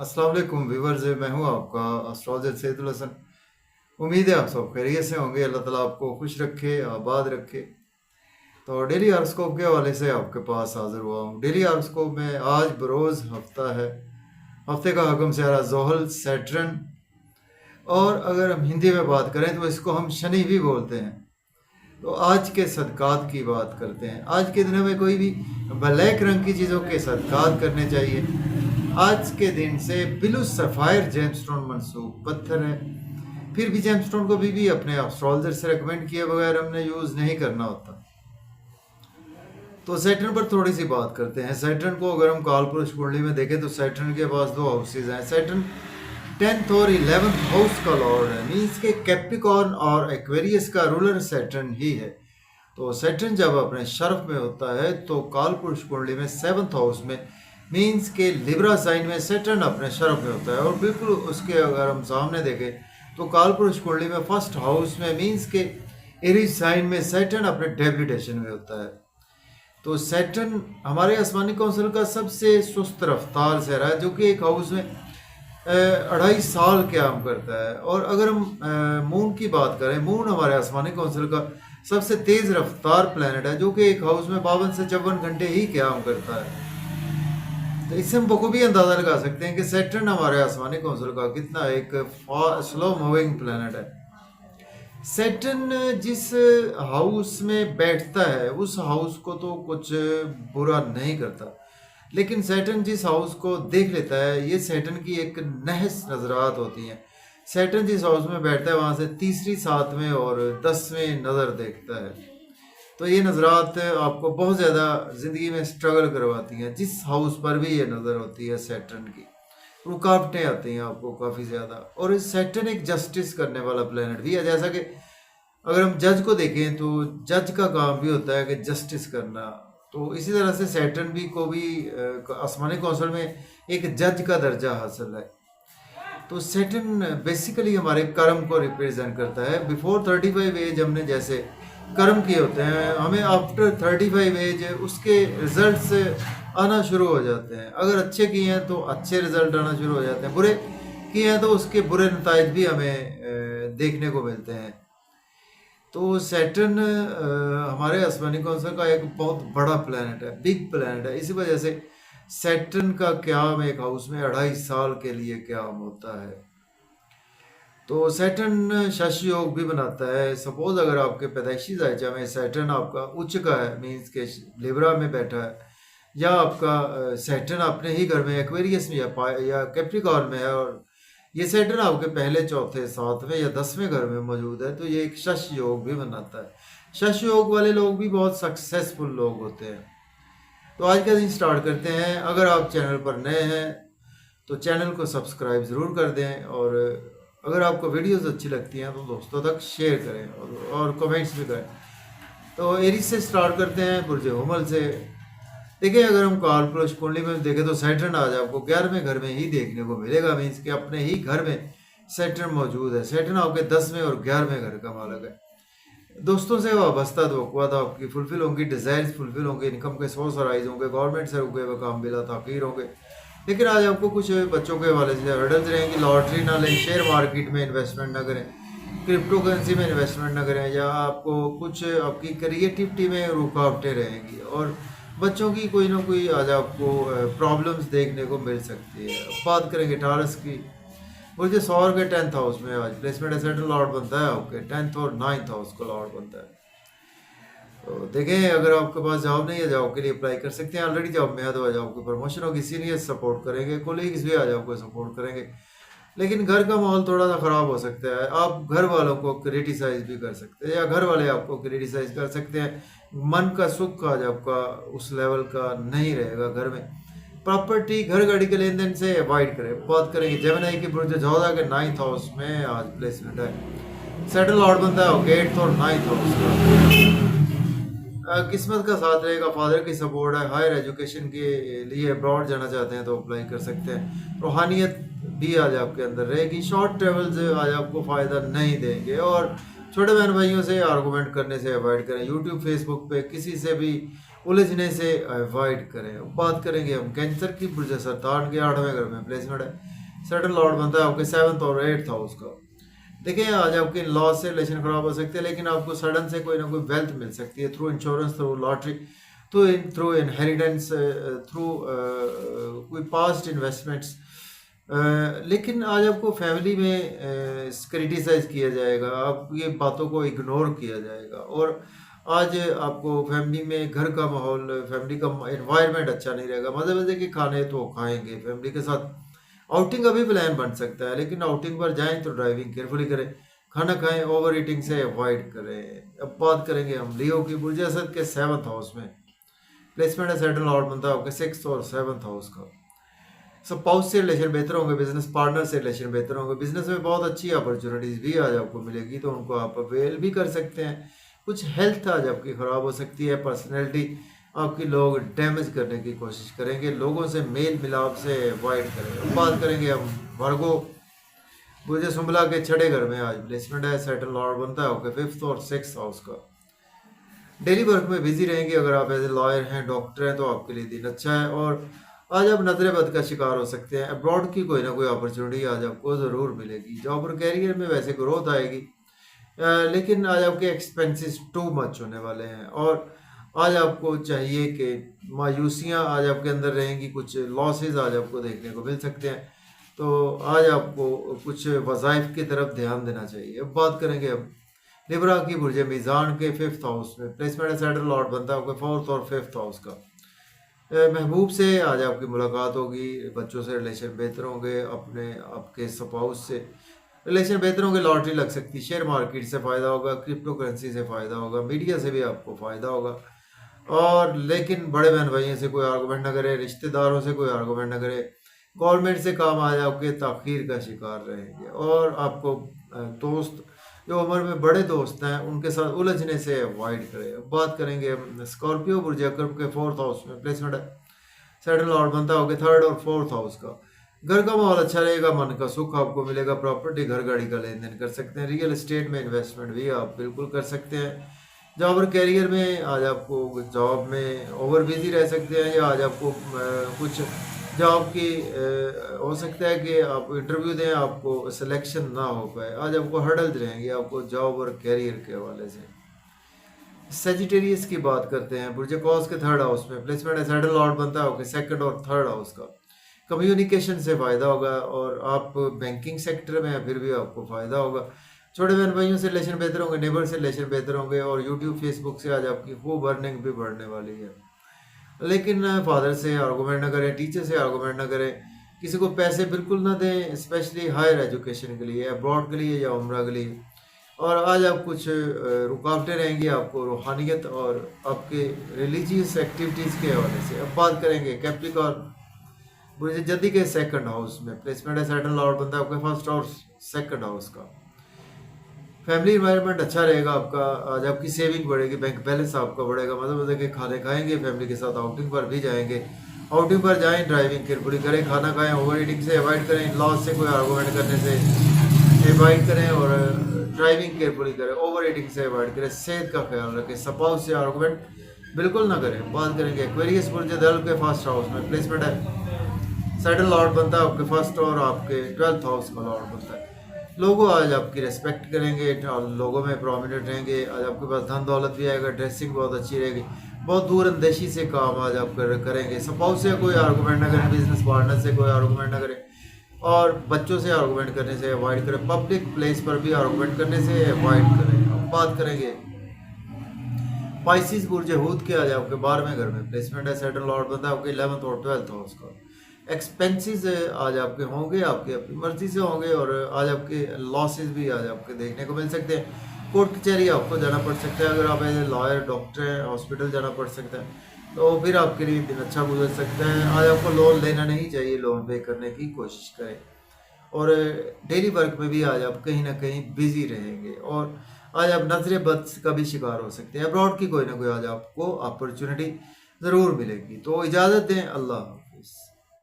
अस्सलाम वालेकुम व्यूअर्स, मैं हूं आपका एस्ट्रोलॉजर सैयदुल हसन। उम्मीद है आप सब खैरियत से होंगे। अल्लाह ताला आपको खुश रखे, आबाद रखे। तो डेली हॉरोस्कोप के हवाले से आपके पास हाजिर हुआ हूं। डेली हॉरोस्कोप में आज बरोज़ हफ्ता है। हफ्ते का हकम सियारा ज़ोहल सैटर्न, और अगर हम हिंदी में बात करें तो इसको हम शनि भी बोलते हैं। तो आज के सदकात की बात करते हैं। आज के दिनों में कोई भी ब्लैक रंग की चीज़ों के सदकात करने चाहिए। आज के दिन से ब्लू सफ़ायर जेमस्टोन मनसूब पत्थर है। फिर भी जेमस्टोन को भी अपने एस्ट्रोलॉजर से रिकमेंड किए बगैर हमने यूज़ नहीं करना होता। तो सैटर्न पर थोड़ी सी बात करते हैं। सैटर्न को अगर हम कालपुरुष कुंडली में देखें तो सैटर्न के पास दो हाउसेज हैं। सैटर्न 10th और 11th हाउस का लॉर्ड है, मीन्स के कैप्रिकॉर्न और एक्वेरियस का रूलर सैटर्न ही है। तो सैटर्न जब अपने शर्फ में होता है तो कालपुरुष कुंडली में 7th हाउस में, मीन्स के लिब्रा साइन में सैटर्न अपने शर्फ में होता है। और बिल्कुल उसके अगर हम सामने देखें तो कालपुरुष कुंडली में 1st हाउस में, मीन्स के एरीज साइन में सैटर्न अपने डेबिलिटेशन में होता है। तो सैटर्न हमारे आसमानी कौंसिल का सबसे सुस्त रफ्तार सेहरा है, जो कि एक हाउस में 2.5 साल क्याम करता है। और अगर हम मून की बात करें, मून हमारे आसमानी कौंसिल का सबसे तेज़ रफ्तार प्लैनेट है, जो कि एक हाउस में 52 से 54 घंटे ही क्याम करता है। तो इससे हम बखूबी अंदाज़ा लगा सकते हैं कि सैटर्न हमारे आसमानी कौंसिल का कितना एक स्लो मूविंग प्लैनेट है। सैटर्न जिस हाउस में बैठता है उस हाउस को तो कुछ बुरा नहीं करता, लेकिन सैटर्न जिस हाउस को देख लेता है, ये सैटर्न की एक नहस नजरात होती हैं। सैटर्न जिस हाउस में बैठता है वहाँ से तीसरी, 7वें और 10वें नज़र देखता है। तो ये नज़रात आपको बहुत ज़्यादा ज़िंदगी में स्ट्रगल करवाती हैं। जिस हाउस पर भी ये नज़र होती है सैटर्न की, रुकावटें आती हैं आपको काफ़ी ज़्यादा। और इस सैटर्न एक जस्टिस करने वाला प्लेनेट भी है। जैसा कि अगर हम जज को देखें तो जज का काम भी होता है कि जस्टिस करना। तो इसी तरह से सैटर्न भी को भी आसमानी कौंसिल में एक जज का दर्जा हासिल है। तो सैटर्न बेसिकली हमारे कर्म को रिप्रेजेंट करता है। बिफोर 35 एज हमने जैसे कर्म किए होते हैं, हमें आफ्टर 35 एज उसके रिजल्ट्स आना शुरू हो जाते हैं। अगर अच्छे किए हैं तो अच्छे रिजल्ट आना शुरू हो जाते हैं, बुरे किए हैं तो उसके बुरे नताइज भी हमें देखने को मिलते हैं। तो सैटर्न हमारे आसमानी कौंसिल का एक बहुत बड़ा प्लैनेट है, बिग प्लैनेट है। इसी वजह से सैटर्न का क्याम एक हाउस में 2.5 साल के लिए क्याम होता है। तो सैटर्न शशि योग भी बनाता है। सपोज अगर आपके पैदाइशी जायचा में सैटर्न आपका उच्च का है, मीन्स के लिब्रा में बैठा है, या आपका सैटर्न अपने ही घर में एक्वेरियस में या कैप्रिकॉर्न में है, और ये सैटर्न आपके पहले, चौथे, 7वें या 10वें घर में मौजूद है, तो ये एक शशि योग भी बनाता है। शशि योग वाले लोग भी बहुत सक्सेसफुल लोग होते हैं। तो आज का दिन स्टार्ट करते हैं। अगर आप चैनल पर नए हैं तो चैनल को सब्सक्राइब ज़रूर कर दें, और अगर आपको वीडियोस अच्छी लगती हैं तो दोस्तों तक शेयर करें और कमेंट्स भी करें। तो एरीज से स्टार्ट करते हैं, बुर्ज हुमल से। देखिए, अगर हम कालपुरुष कुंडली में देखें तो सैटर्न आज आपको 11वें घर में ही देखने को मिलेगा, मीन्स कि अपने ही घर में सैटर्न मौजूद है। सैटर्न आपके 10वें और 11वें घर का मालक है। दोस्तों से वाबस्ता तवक्कुआत आपकी फुलफिल होंगी, डिज़ायर्स फुलफिल होंगे, इनकम के सोर्स राइज होंगे, गवर्नमेंट से रुके हुए काम बिला ताख़ीर होंगे। लेकिन आज आपको कुछ बच्चों के हवाले से हर्डल्स रहेंगी। लॉटरी ना लें, शेयर मार्केट में इन्वेस्टमेंट ना करें, क्रिप्टो करेंसी में इन्वेस्टमेंट ना करें, या आपको कुछ आपकी क्रिएटिविटी में रुकावटें रहेंगी। और बच्चों की कोई ना कोई आज आपको प्रॉब्लम्स देखने को मिल सकती है। बात करेंगे टारस की। मुझे सौर के 10th हाउस में आज प्लेसमेंट एसेट लॉर्ड बनता है, आपके 10th और 9th हाउस का लॉर्ड बनता है। तो देखें, अगर आपके पास जॉब नहीं है, जॉब के लिए अप्लाई कर सकते हैं। ऑलरेडी जॉब में है तो आज आपको प्रमोशन होगी, सीनियर सपोर्ट करेंगे, कोलीग्स भी आज आपको सपोर्ट करेंगे। लेकिन घर का माहौल थोड़ा सा ख़राब हो सकता है। आप घर वालों को क्रिटिसाइज भी कर सकते हैं, या घर वाले आपको क्रिटिसाइज कर सकते हैं। मन का सुख आज आपका उस लेवल का नहीं रहेगा। घर में प्रॉपर्टी, घर गाड़ी के लेन देन से अवॉइड करें। बात करेंगे जेमिनी की बुर्ज जोधा के 9th हाउस में आज प्लेसमेंट है। सेटल लॉर्ड बनता है 8th और 9th हाउस का। किस्मत का साथ रहेगा, फादर की सपोर्ट है। हायर एजुकेशन के लिए अब्रॉड जाना चाहते हैं तो अप्लाई कर सकते हैं। रूहानियत भी आज आपके अंदर रहेगी। शॉर्ट ट्रेवल्स आज आपको फ़ायदा नहीं देंगे, और छोटे बहन भाइयों से आर्गूमेंट करने से अवॉइड करें। यूट्यूब, फेसबुक पे किसी से भी उलझने से अवॉइड करें। बात करेंगे हम कैंसर की बुर्ज सरतान के 8वें घर में प्लेसमेंट है। सडन लॉर्ड बनता है आपके 7th और 8th हाउस का। देखिए आज आपके लॉ से रिलेशन खराब हो सकते हैं, लेकिन आपको सडन से कोई ना कोई वेल्थ मिल सकती है through insurance, through lottery, through inheritance, through कोई पास्ट इन्वेस्टमेंट्स। लेकिन आज आपको फैमिली में क्रिटिसाइज किया जाएगा, आपकी बातों को इग्नोर किया जाएगा, और आज आपको फैमिली में घर का माहौल, फैमिली का एनवायरनमेंट अच्छा नहीं रहेगा। मज़े मज़े के खाने तो खाएंगे फैमिली के साथ, आउटिंग का भी प्लान बन सकता है, लेकिन आउटिंग पर जाएं तो ड्राइविंग केयरफुली करें, खाना खाएं, ओवर ईटिंग से अवॉइड करें। अब बात करेंगे हम लियो की। बुर्ज असद के 7th हाउस में प्लेसमेंट है, सेटल लॉर्ड बनता है आपके 6th और 7th हाउस का। स्पाउस से रिलेशन बेहतर होंगे, बिजनेस पार्टनर से रिलेशन बेहतर होंगे, बिजनेस में बहुत अच्छी अपॉर्चुनिटीज भी आज आपको मिलेगी, तो उनको आप अवेल भी कर सकते हैं। कुछ हेल्थ आज आपकी ख़राब हो सकती है, पर्सनैलिटी आपकी लोग डैमेज करने की कोशिश करेंगे, लोगों से मेल मिलाप से अवॉइड करेंगे। बात करेंगे हम वर्गो। मुझे सुंबला के छठे घर में आज प्लेसमेंट है, सेटल लॉर्ड बनता है आपके 5th और 6th हाउस का। डेली वर्क में बिजी रहेंगे, अगर आप एज ए लॉयर हैं, डॉक्टर हैं, तो आपके लिए दिन अच्छा है। और आज आप नजर बद का शिकार हो सकते हैं। अब्रॉड की कोई ना कोई अपॉर्चुनिटी आज आपको ज़रूर मिलेगी। जॉब और कैरियर में वैसे ग्रोथ आएगी, लेकिन आज आपके एक्सपेंसेस टू मच होने वाले हैं, और आज आपको चाहिए कि मायूसियाँ आज आपके अंदर रहेंगी, कुछ लॉसेस आज आपको देखने को मिल सकते हैं, तो आज आपको कुछ वज़ाइफ की तरफ ध्यान देना चाहिए। अब बात करेंगे हम लिब्रा की। बुर्ज मीज़ान के 5th हाउस में प्लेसमेंट है, सेटल लॉर्ड बनता है आपके 4th और 5th हाउस का। महबूब से आज आपकी मुलाकात होगी, बच्चों से रिलेशन बेहतर होंगे, अपने आपके स्पाउस से रिलेशन बेहतर होंगे, लॉटरी लग सकती है, शेयर मार्केट से फ़ायदा होगा, क्रिप्टो करेंसी से फ़ायदा होगा, मीडिया से भी आपको फ़ायदा होगा। और लेकिन बड़े बहन भाइयों से कोई आर्गूमेंट ना करें, रिश्तेदारों से कोई आर्गूमेंट ना करें, गवर्नमेंट से काम आज आपके ताख़ीर का शिकार रहेंगे, और आपको दोस्त जो उम्र में बड़े दोस्त हैं उनके साथ उलझने से अवॉइड करें। अब बात करेंगे हम स्कॉर्पियो। बुर्ज अकरब के 4th हाउस में प्लेसमेंट है, सेटल लॉर्ड बनता होगा 3rd और 4th हाउस का। घर का माहौल अच्छा रहेगा, मन का सुख आपको मिलेगा, प्रॉपर्टी घर गाड़ी का लेन देन कर सकते हैं, रियल एस्टेट में इन्वेस्टमेंट भी आप बिल्कुल कर सकते हैं। जॉब और कैरियर में आज आपको जॉब में ओवर बिजी रह सकते हैं, या आज आपको कुछ जॉब की हो सकता है कि आप इंटरव्यू दें, आपको सिलेक्शन ना हो पाए, आज आपको हर्डल्स रहेंगे आपको जॉब और कैरियर के हवाले से। सेजिटेरियस की बात करते हैं। बुर्ज कॉस के 3rd हाउस में प्लेसमेंट है, सेटल लॉर्ड बनता है आपके 2nd और 3rd हाउस का। कम्युनिकेशन से फ़ायदा होगा, और आप बैंकिंग सेक्टर में फिर भी आपको फ़ायदा होगा। छोटे बहन भाइयों से रिलेशन बेहतर होंगे, नेबर से रिलेशन बेहतर होंगे, और यूट्यूब फेसबुक से आज आपकी खूब अर्निंग भी बढ़ने वाली है। लेकिन फादर से आर्गूमेंट ना करें, टीचर से आर्गूमेंट ना करें, किसी को पैसे बिल्कुल ना दें, स्पेशली हायर एजुकेशन के लिए, अब्रॉड के लिए या उम्रा के लिए। और आज आप कुछ रुकावटें रहेंगी आपको रूहानियत और आपके रिलीजियस एक्टिविटीज़ के हवाले से। अब बात करेंगे कैप्रिकॉर्न। बुर्ज जद्दी के 2nd हाउस में प्लेसमेंट है, सेटल लॉर्ड बनता है आपके 1st और 2nd हाउस का। फैमिली इन्वायरमेंट अच्छा रहेगा आपका, आज आपकी सेविंग बढ़ेगी, बैंक बैलेंस आपका बढ़ेगा, मज़े के खाने खाएंगे, फैमिली के साथ आउटिंग पर भी जाएंगे। आउटिंग पर जाएं, ड्राइविंग केयरफुली करें, खाना खाएं, ओवर ईटिंग से अवॉइड करें, लॉस से कोई आर्गूमेंट करने से अवॉइड करें, और ड्राइविंग केयरफुली करें, ओवर ईटिंग से अवॉइड करें, सेहत का ख्याल रखें, स्पाउस से आर्गूमेंट बिल्कुल ना करें। बात करेंगे एक्वेरियस। बुर्ज दल के 1st हाउस में प्लेसमेंट है, सेटल लॉर्ड बनता है आपके 1st और आपके 12th हाउस का लॉर्ड बनता है। लोगों आज आपकी रेस्पेक्ट करेंगे, लोगों में प्रोमिनेंट रहेंगे, आज आपके पास धन दौलत भी आएगा, ड्रेसिंग बहुत अच्छी रहेगी, बहुत दूर अंदेशी से काम आज आप करेंगे। स्पाउस से कोई आर्गूमेंट ना करें, बिजनेस पार्टनर से कोई आर्गूमेंट ना करें, और बच्चों से आर्गूमेंट करने से अवॉइड करें, पब्लिक प्लेस पर भी आर्गूमेंट करने से अवॉइड करें। अब बात करेंगे पाइसिस। बुर्ज हूत के आज आपके 12वें घर में प्लेसमेंट है, सेटल लॉर्ड बनता है आपके 11th और 12th हाउस का। एक्सपेंसेस आज आपके होंगे, आपकी अपनी मर्जी से होंगे, और आज आपके लॉसेस भी आज आपके देखने को मिल सकते हैं। कोर्ट कचहरी आपको जाना पड़ सकता है, अगर आप एज ए लॉयर डॉक्टर हैं, हॉस्पिटल जाना पड़ सकता है, तो फिर आपके लिए दिन अच्छा गुजर सकता है। आज आपको लोन लेना नहीं चाहिए, लोन पे करने की कोशिश करें, और डेली वर्क में भी आज आप कहीं ना कहीं बिजी रहेंगे, और आज आप नजर बद का भी शिकार हो सकते हैं। अब्रॉड की कोई ना कोई आज आपको अपॉर्चुनिटी ज़रूर मिलेगी। तो इजाज़त दें, अल्लाह।